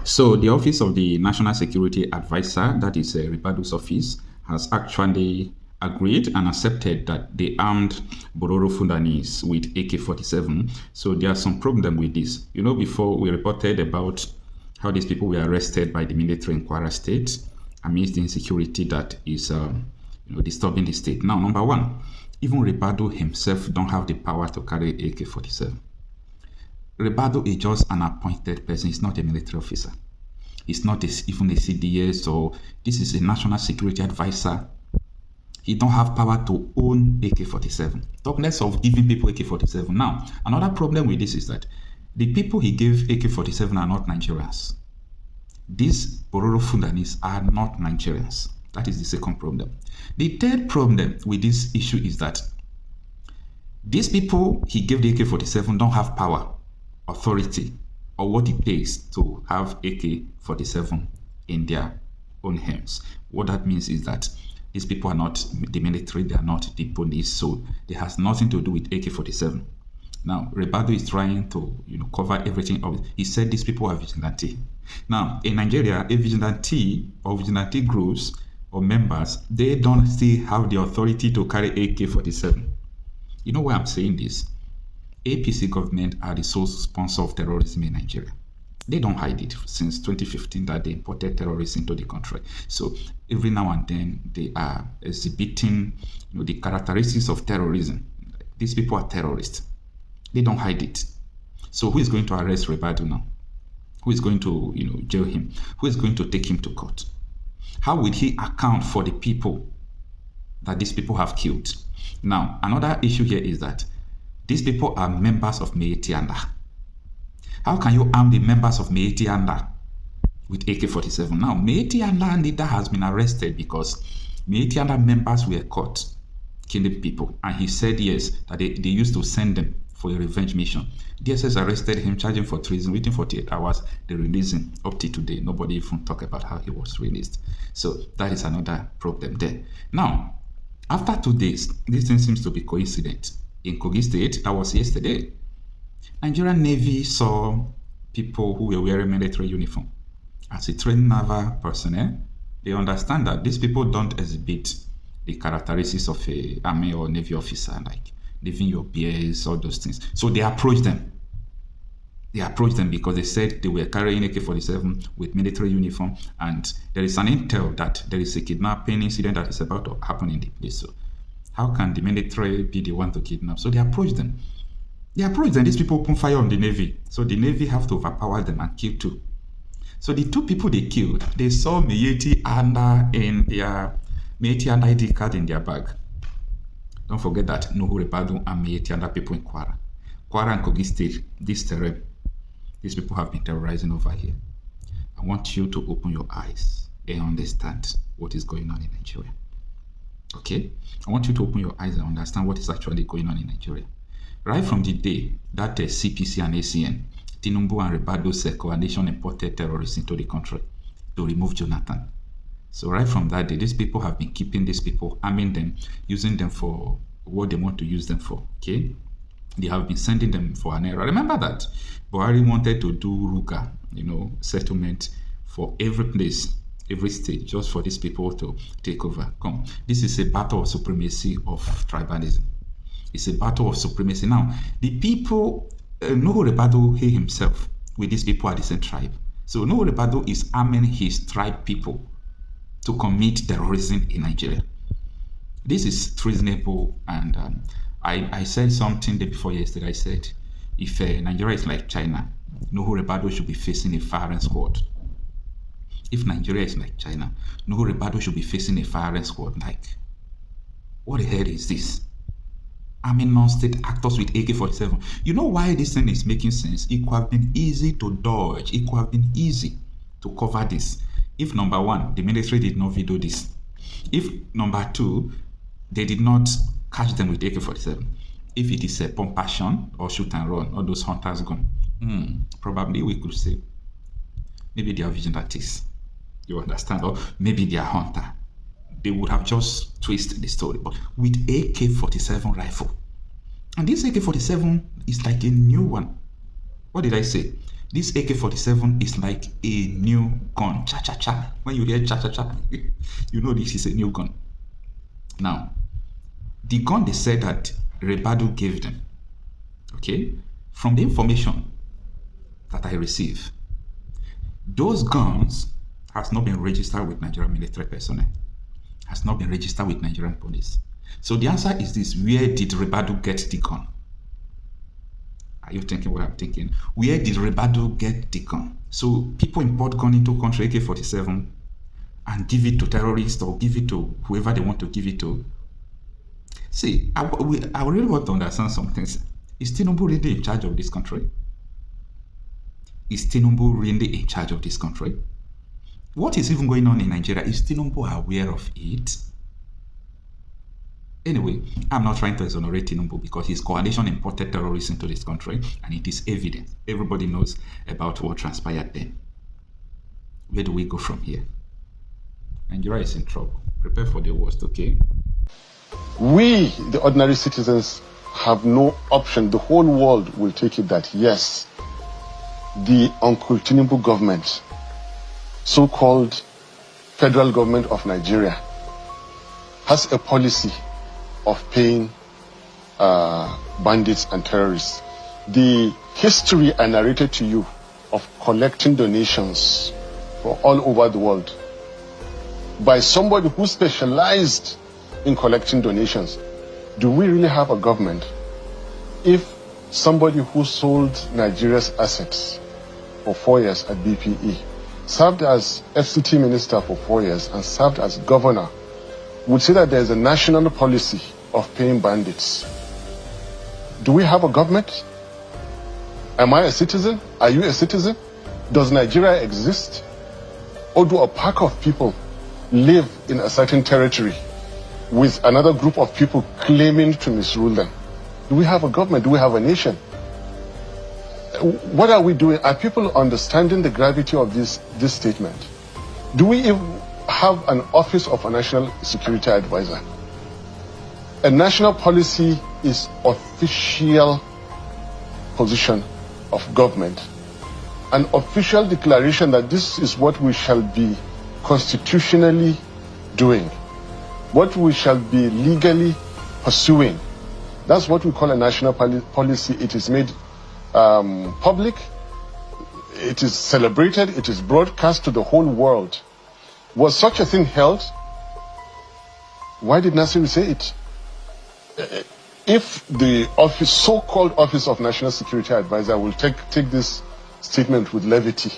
So the Office of the National Security Advisor, that is Ribadu's office, has actually agreed and accepted that they armed Bororo Fulanis with AK-47. So there are some problem with this. You know, before we reported about how these people were arrested by the military in Kwara State amidst the insecurity that is disturbing the state. Now, number one, even Ribadu himself don't have the power to carry AK-47. Ribadu is just an appointed person. He's not a military officer. He's not even a CDS, so this is a national security advisor. He don't have power to own AK-47. Talk less of giving people AK-47. Now, another problem with this is that the people he gave AK-47 are not Nigerians. These Bororo Fulanis are not Nigerians. That is the second problem. The third problem with this issue is that these people he gave the AK-47 don't have power, authority, or what it takes to have AK-47 in their own hands. What that means is that these people are not the military, they are not the police, so it has nothing to do with AK-47. Now, Ribadu is trying to cover everything up. He said these people are vigilante. Now, in Nigeria, a vigilante or vigilante groups or members, they don't still have the authority to carry AK-47. You know why I'm saying this? APC government are the sole sponsor of terrorism in Nigeria. They don't hide it since 2015 that they imported terrorists into the country. So every now and then they are exhibiting the characteristics of terrorism. These people are terrorists. They don't hide it. So who is going to arrest Ribadu now? Who is going to jail him? Who is going to take him to court? How will he account for the people that these people have killed? Now, another issue here is that these people are members of Miyetti. How can you arm the members of Miyetti with AK-47? Now, Miyetti leader has been arrested because Miyetti members were caught killing people. And he said yes, that they used to send them for a revenge mission. DSS arrested him, charged him for treason, waiting 48 hours. They released him. Up to today, nobody even talk about how he was released. So that is another problem there. Now, after 2 days, this thing seems to be coincident. In Kogi State, that was yesterday, Nigerian Navy saw people who were wearing military uniform. As a trained naval personnel, they understand that these people don't exhibit the characteristics of a army or navy officer, like leaving your beers, all those things. So they approached them. They approached them because they said they were carrying AK-47 with military uniform, and there is an intel that there is a kidnapping incident that is about to happen in the place. So how can the military be the one to kidnap? So they approached them. These people open fire on the Navy. So the Navy have to overpower them and kill two. So the two people they killed, they saw Miyetti in their Miyetti ID card in their bag. Don't forget that Nuhu Ribadu and Miyetti people in Kwara and Kogi State, this terrain, these people have been terrorizing over here. I want you to open your eyes and understand what is going on in Nigeria. Okay? I want you to open your eyes and understand what is actually going on in Nigeria. Right from the day that CPC and ACN, Tinubu and Ribadu's coalition imported terrorists into the country to remove Jonathan. So right from that day, these people have been keeping these people, arming them, using them for what they want to use them for. Okay? They have been sending them for an era. Remember that Buhari wanted to do Ruga, settlement for every place, every state, just for these people to take over. Come, this is a battle of supremacy of tribalism. It's a battle of supremacy. Now, the people, Nuhu Ribadu, he himself, with these people are the same tribe. So Nuhu Ribadu is arming his tribe people to commit terrorism in Nigeria. This is treasonable, and I said something the day before yesterday. I said, if Nigeria is like China, Nuhu Ribadu should be facing a firing squad. If Nigeria is like China, Nuhu Ribadu should be facing a firing squad. Like, what the hell is this? I mean, non-state actors with AK-47. You know why this thing is making sense? It could have been easy to dodge. It could have been easy to cover this. If number one, the military did not video this. If number two, they did not catch them with AK-47. If it is a pump action or shoot and run, or those hunters gone, probably we could say maybe they are vigilantes. You understand? Or maybe they are hunter. They would have just twisted the story. But with AK-47 rifle, and this AK-47 is like a new one. What did I say? This AK-47 is like a new gun. Cha-cha-cha. When you hear cha-cha-cha, you know this is a new gun. Now, the gun they said that Ribadu gave them, okay, from the information that I received, those guns has not been registered with Nigerian military personnel, has not been registered with Nigerian police. So the answer is this: where did Ribadu get the gun? Are you thinking what I'm thinking? Where did Ribadu get the gun? So people import gun into country, AK-47, and give it to terrorists or give it to whoever they want to give it to. See, I really want to understand some things. Is Tinubu really in charge of this country? Is Tinubu really in charge of this country? What is even going on in Nigeria? Is Tinubu aware of it? Anyway, I'm not trying to exonerate Tinubu because his coalition imported terrorists into this country, and it is evident. Everybody knows about what transpired then. Where do we go from here? Nigeria is in trouble. Prepare for the worst, okay? We, the ordinary citizens, have no option. The whole world will take it that, yes, the Uncle Tinubu government, so-called federal government of Nigeria, has a policy of paying bandits and terrorists. The history I narrated to you of collecting donations from all over the world by somebody who specialized in collecting donations. Do we really have a government if somebody who sold Nigeria's assets for 4 years at BPE, served as FCT minister for 4 years, and served as governor, would say that there is a national policy of paying bandits? Do we have a government? Am I a citizen? Are you a citizen? Does Nigeria exist? Or do a pack of people live in a certain territory with another group of people claiming to misrule them? Do we have a government? Do we have a nation? What are we doing? Are people understanding the gravity of this statement? Do we even have an office of a national security advisor? A national policy is official position of government, an official declaration that this is what we shall be constitutionally doing, what we shall be legally pursuing. That's what we call a national policy. It is made public, it is celebrated, it is broadcast to the whole world. Was such a thing held? Why did Nasir say it? If the office, so-called Office of National Security Advisor, will take this statement with levity,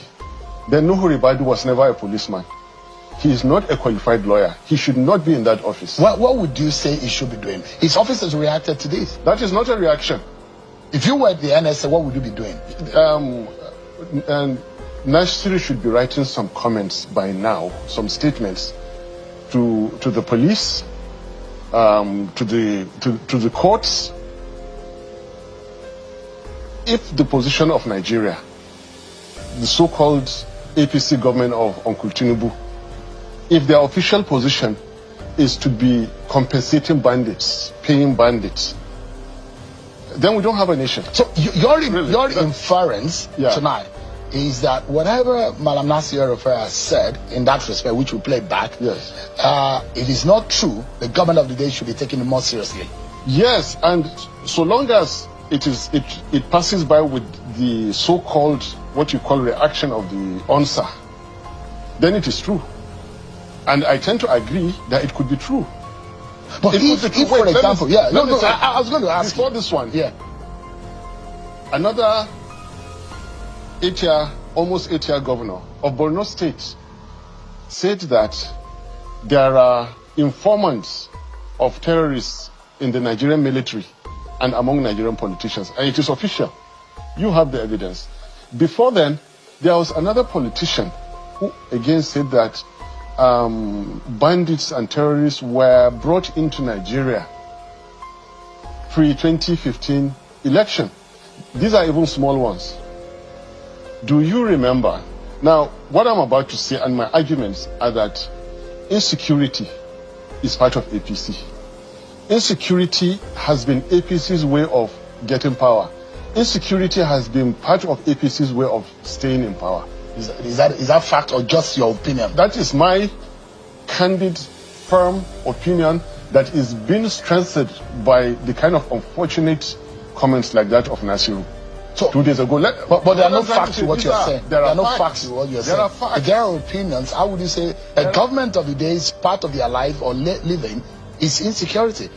then Nuhu Ribadu was never a policeman. He is not a qualified lawyer. He should not be in that office. What would you say he should be doing? His office has reacted to this. That is not a reaction. If you were at the NSA, what would you be doing? Nasir should be writing some comments by now, some statements to the police, to the courts. If the position of Nigeria, the so-called APC government of Uncle Tinubu, if their official position is to be compensating bandits, paying bandits, then we don't have a nation. So your inference tonight is that whatever Malam Nasir has said in that respect, which we play back, yes, it is not true. The government of the day should be taken more seriously. Yes, and so long as it passes by with the so-called, what you call, reaction of the answer, then it is true. And I tend to agree that it could be true. But if for example, I was going to ask before this one, yeah, another almost 8-year governor of Bororo State said that there are informants of terrorists in the Nigerian military and among Nigerian politicians, and it is official. You have the evidence. Before then, there was another politician who again said that bandits and terrorists were brought into Nigeria pre-2015 election. These are even small ones. Do you remember? Now, what I'm about to say and my arguments are that insecurity is part of APC. Insecurity has been APC's way of getting power. Insecurity has been part of APC's way of staying in power. Is that fact or just your opinion? That is my candid, firm opinion that is being strengthened by the kind of unfortunate comments like that of Nasiru. So, 2 days ago. But there are no facts to what you're saying. There are no facts to what you're saying. There are facts. If there are opinions, how would you say a government of the day is part of their life or living is insecurity?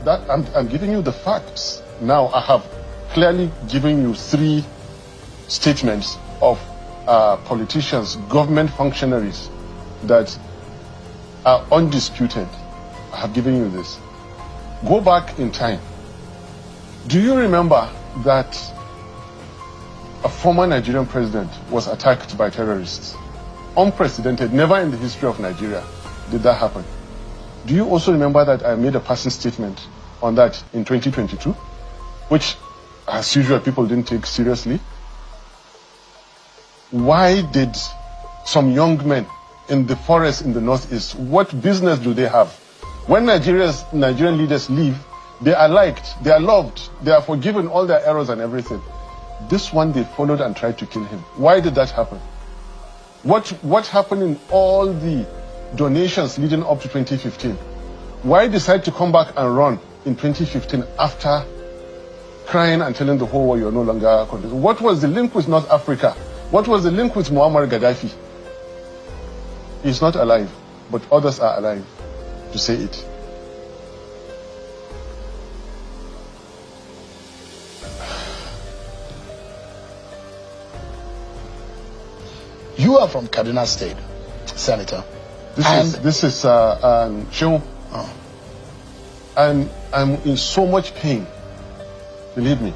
That I'm giving you the facts. Now I have clearly given you 3 statements of politicians, government functionaries that are undisputed. I have given you this. Go back in time. Do you remember that a former Nigerian president was attacked by terrorists? Unprecedented, never in the history of Nigeria did that happen. Do you also remember that I made a passing statement on that in 2022, which, as usual, people didn't take seriously? Why did some young men in the forest in the northeast, what business do they have? When Nigerian leaders leave, they are liked, they are loved, they are forgiven all their errors and everything. This one they followed and tried to kill him. Why did that happen? What happened in all the donations leading up to 2015? Why decide to come back and run in 2015 after crying and telling the whole world you're no longer content? What was the link with North Africa? What was the link with Muammar Gaddafi? He's not alive, but others are alive to say it. You are from Kaduna State, Senator. This is Shehu. Oh. And I'm in so much pain. Believe me.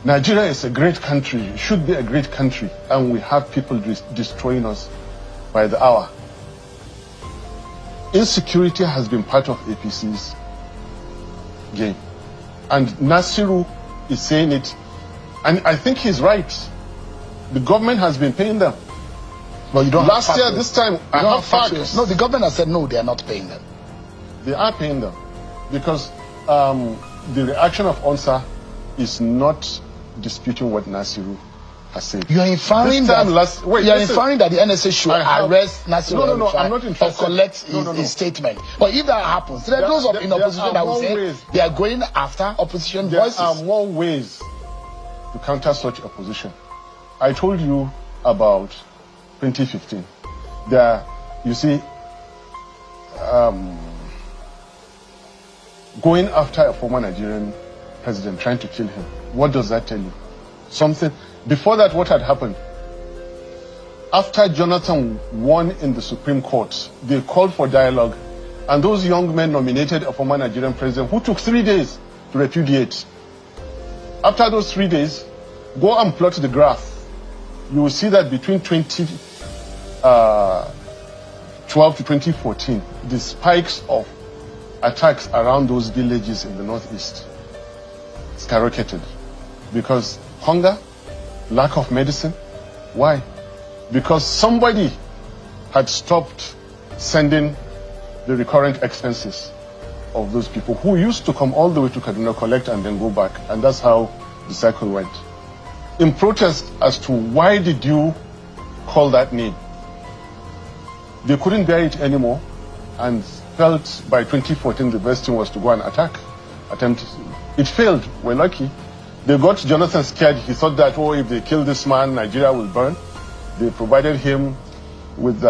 Nigeria is a great country. It should be a great country. And we have people destroying us by the hour. Insecurity has been part of APC's game. And Nasiru is saying it. And I think he's right. The government has been paying them. Well, you don't Last year, this time, I have facts. No, the government has said no, they are not paying them. They are paying them. Because the reaction of ONSA is not disputing what Nasiru has said. You are inferring that the NSA should arrest Nasiru No, I'm not interested. or collect his statement. But if that happens, there are those in opposition that will say they are going after opposition voices. There are more ways to counter such opposition. I told you about 2015. You see, going after a former Nigerian president, trying to kill him. What does that tell you? Something. Before that, what had happened? After Jonathan won in the Supreme Court, they called for dialogue, and those young men nominated a former Nigerian president who took 3 days to repudiate. After those 3 days, go and plot the graph. You will see that between 2012 to 2014, the spikes of attacks around those villages in the northeast skyrocketed. Because hunger, lack of medicine. Why? Because somebody had stopped sending the recurrent expenses of those people who used to come all the way to Kaduna, collect and then go back. And that's how the cycle went. In protest as to why did you call that name, they couldn't bear it anymore and felt by 2014 the best thing was to go and attempt. It failed. We're lucky. They got Jonathan scared. He thought that, if they kill this man, Nigeria will burn. They provided him with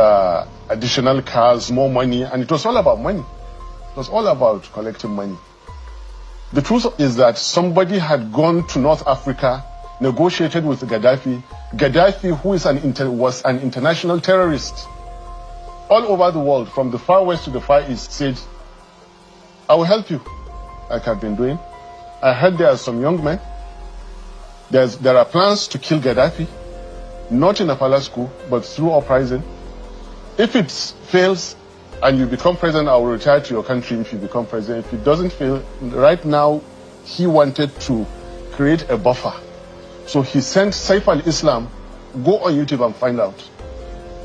additional cars, more money, and it was all about money. It was all about collecting money. The truth is that somebody had gone to North Africa, negotiated with Gaddafi. Gaddafi, who is was an international terrorist, all over the world, from the far west to the far east, said, I will help you, like I've been doing. I heard there are some young men. There are plans to kill Gaddafi, not in a palace school, but through uprising. If it fails and you become president, I will retire to your country if you become president. If it doesn't fail, right now, he wanted to create a buffer. So he sent Saif al-Islam, go on YouTube and find out,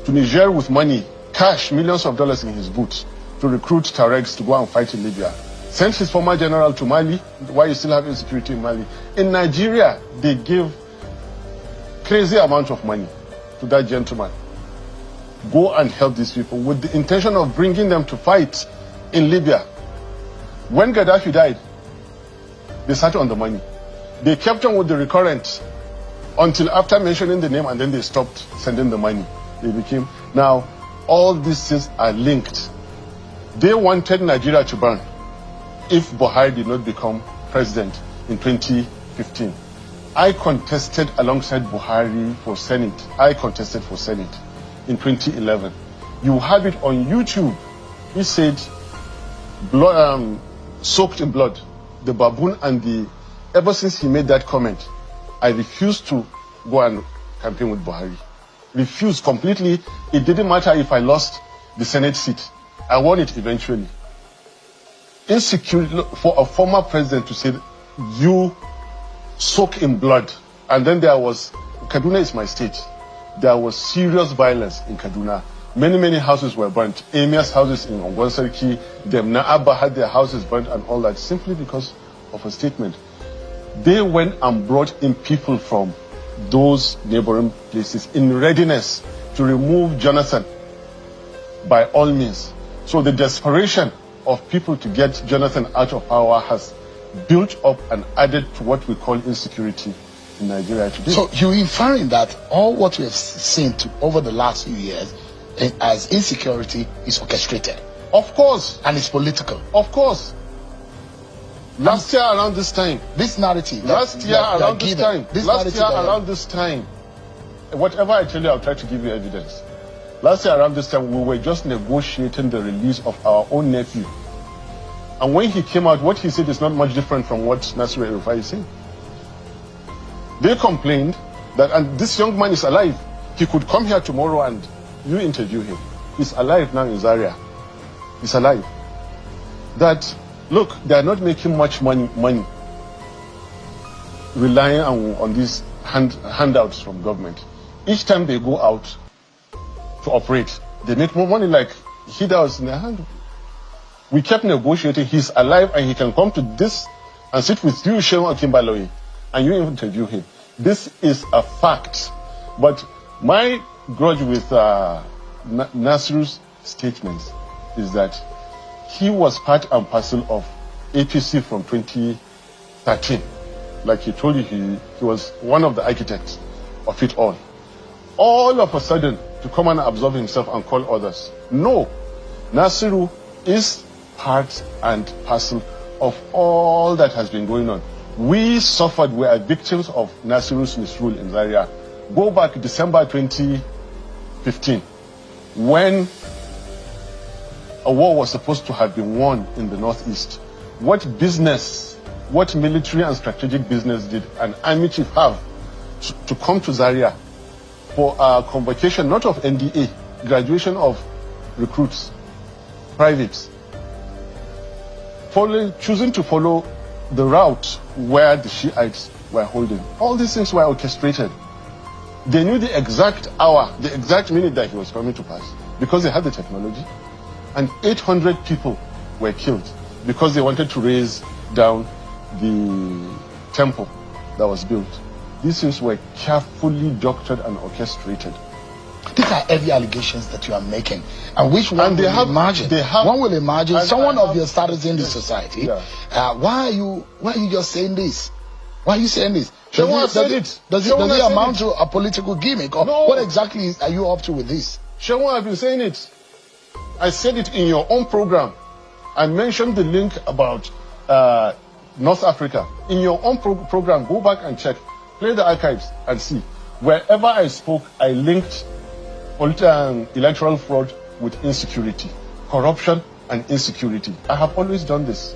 to Niger with money, cash, millions of dollars in his boots, to recruit Tuaregs to go and fight in Libya. sent his former general to Mali. Why you still have insecurity in Mali? In Nigeria, they give crazy amount of money to that gentleman. Go and help these people with the intention of bringing them to fight in Libya. When Gaddafi died, they sat on the money. They kept on with the recurrent until after mentioning the name, and then they stopped sending the money. They became, now all these things are linked. They wanted Nigeria to burn if Buhari did not become president in 2015. I contested alongside Buhari for Senate. I contested for Senate in 2011. You have it on YouTube. He said, blood, soaked in blood, the baboon and the... Ever since he made that comment, I refused to go and campaign with Buhari. Refused completely. It didn't matter if I lost the Senate seat. I won it eventually. Insecure for a former president to say, you soak in blood. And then there was, Kaduna is my state. There was serious violence in Kaduna. Many houses were burnt. Emir's houses in Ongwansarki, Demna Abba had their houses burnt and all that, simply because of a statement. They went and brought in people from those neighboring places in readiness to remove Jonathan by all means. So the desperation of people to get Jonathan out of power has built up and added to what we call insecurity in Nigeria today. So you're inferring that all what we have seen over the last few years as insecurity is orchestrated? Of course. And it's political? Of course. Last year around this time. This narrative. Last year around this time. Whatever I tell you, I'll try to give you evidence. Last year around this time, we were just negotiating the release of our own nephew. And when he came out, what he said is not much different from what Nasir El-Rufai is saying. They complained that, and this young man is alive. He could come here tomorrow and you interview him. He's alive now in Zaria. He's alive. That, look, they are not making much money relying on these handouts from government. Each time they go out to operate, they make more money, like handouts in their hand. We kept negotiating. He's alive and he can come to this and sit with you, Shehu Akimbaloyi, and you interview him. This is a fact. But my grudge with Nasru's statements is that he was part and parcel of APC from 2013. Like he told you, he was one of the architects of it all. All of a sudden, to come and absolve himself and call others. No. Nasiru is part and parcel of all that has been going on. We suffered, we are victims of Nasiru's misrule in Zaria. Go back December 2015, when a war was supposed to have been won in the Northeast. What business, what military and strategic business did an army chief have to come to Zaria for a convocation, not of NDA, graduation of recruits, privates, choosing to follow the route where the Shiites were holding? All these things were orchestrated. They knew the exact hour, the exact minute that he was coming to pass, because they had the technology. And 800 people were killed because they wanted to raise down the temple that was built. These things were carefully doctored and orchestrated. These are heavy allegations that you are making, and which one will imagine? One will imagine someone of your status in the society. Yeah. Why are you just saying this? Why are you saying this? Does it amount to a political gimmick, or no? What exactly are you up to with this? Shawan, I've been saying it. I said it in your own program. I mentioned the link about North Africa. In your own program, go back and check. Play the archives and see. Wherever I spoke, I linked electoral fraud with insecurity, corruption and insecurity. I have always done this.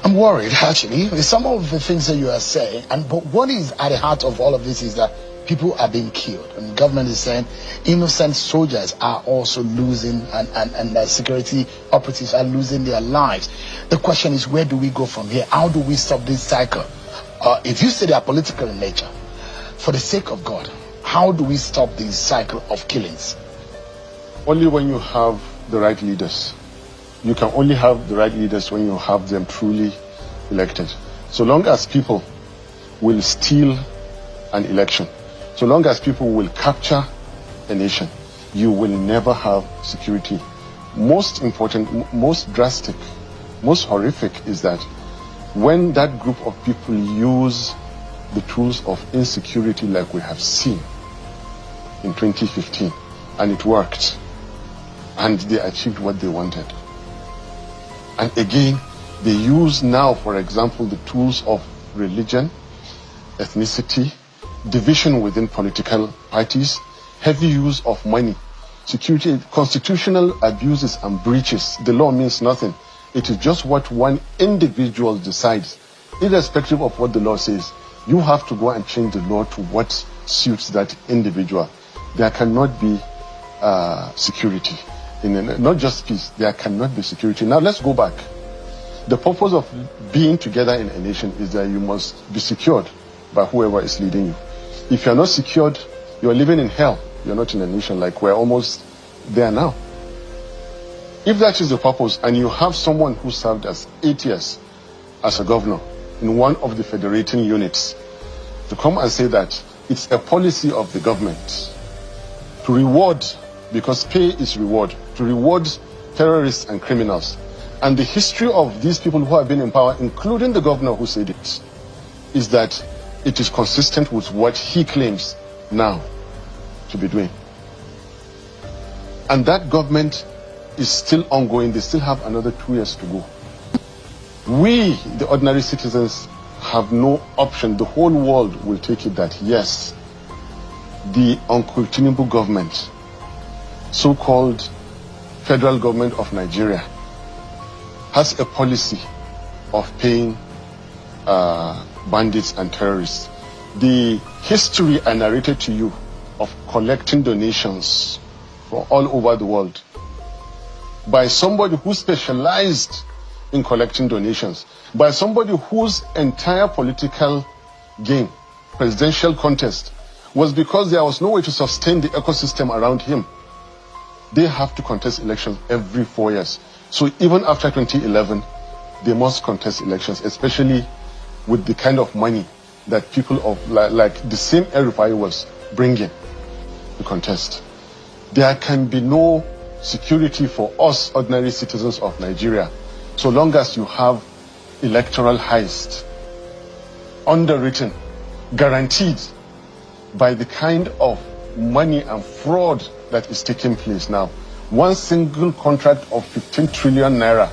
I'm worried, actually, with some of the things that you are saying. But what is at the heart of all of this is that people are being killed. And the government is saying innocent soldiers are also losing, and the security operatives are losing their lives. The question is, where do we go from here? How do we stop this cycle? If you say they are political in nature, for the sake of God, how do we stop this cycle of killings? Only when you have the right leaders. you can only have the right leaders when you have them truly elected. So long as people will steal an election, so long as people will capture a nation, you will never have security. Most important, most drastic, most horrific is that when that group of people use the tools of insecurity like we have seen in 2015, and it worked, and they achieved what they wanted. And again, they use now, for example, the tools of religion, ethnicity, division within political parties, heavy use of money, security, constitutional abuses and breaches. The law means nothing. It is just what one individual decides. Irrespective of what the law says, you have to go and change the law to what suits that individual. There cannot be security. Not just peace, there cannot be security. Now let's go back. The purpose of being together in a nation is that you must be secured by whoever is leading you. If you're not secured, you're living in hell. You're not in a nation. Like we're almost there now. If that is the purpose, and you have someone who served as 8 years as a governor in one of the federating units, to come and say that it's a policy of the government to reward, because pay is reward, to reward terrorists and criminals. And the history of these people who have been in power, including the governor who said it, is that it is consistent with what he claims now to be doing. And that government is still ongoing. They still have another 2 years to go. We, the ordinary citizens, have no option. The whole world will take it that, yes, the Uncle Tinubu government, so-called federal government of Nigeria, has a policy of paying bandits and terrorists. The history I narrated to you of collecting donations from all over the world by somebody who specialized in collecting donations, by somebody whose entire political game, presidential contest, was because there was no way to sustain the ecosystem around him. They have to contest elections every 4 years. So even after 2011, they must contest elections, especially with the kind of money that people of like the same El-Rufai was bringing to contest. There can be no security for us ordinary citizens of Nigeria so long as you have electoral heist, underwritten, guaranteed by the kind of money and fraud that is taking place now. One single contract of 15 trillion naira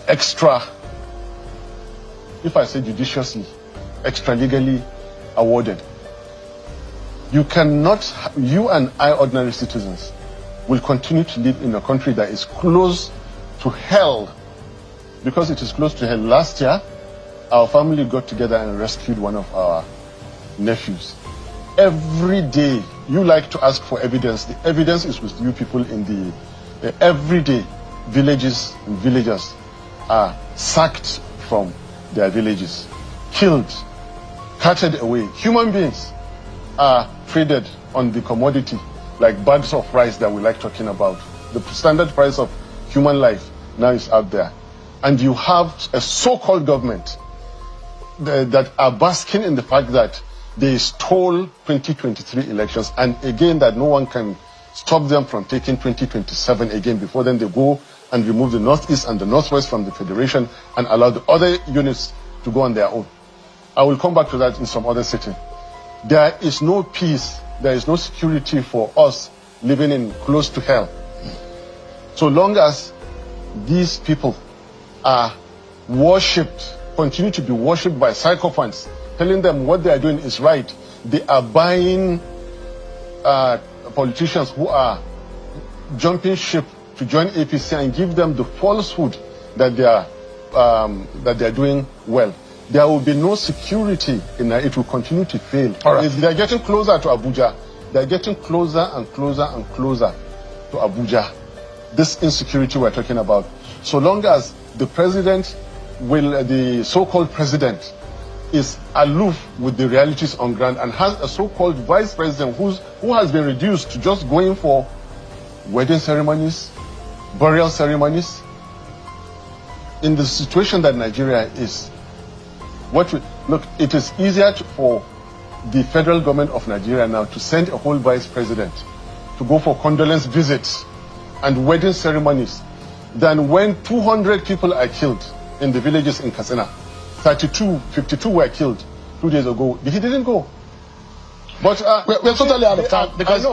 extra, if I say judiciously, extra legally awarded. You cannot, you and I ordinary citizens will continue to live in a country that is close to hell, because it is close to hell. Last year, our family got together and rescued one of our nephews. Every day, you like to ask for evidence. The evidence is with you people in the every day. Villages and villagers are sacked from their villages, killed, carted away. Human beings are traded on the commodity like bags of rice that we like talking about. The standard price of human life now is out there. And you have a so-called government that are basking in the fact that they stole 2023 elections, and again that no one can stop them from taking 2027 again. Before then they go and remove the Northeast and the Northwest from the Federation and allow the other units to go on their own. I will come back to that in some other setting. There is no peace, there is no security for us living in close to hell. So long as these people are worshipped, continue to be worshipped by psychopaths, telling them what they are doing is right. They are buying politicians who are jumping ship to join APC and give them the falsehood that they are doing well. There will be no security in that. It will continue to fail. Right. They are getting closer to Abuja. They are getting closer and closer and closer to Abuja. This insecurity we're talking about. So long as the president the so-called president is aloof with the realities on ground and has a so-called vice president who has been reduced to just going for wedding ceremonies, burial ceremonies. In the situation that Nigeria is, look, it is easier for the federal government of Nigeria now to send a whole vice president to go for condolence visits and wedding ceremonies than when 200 people are killed in the villages in Katsina. 52 were killed 2 days ago. He didn't go. But we're totally out of time because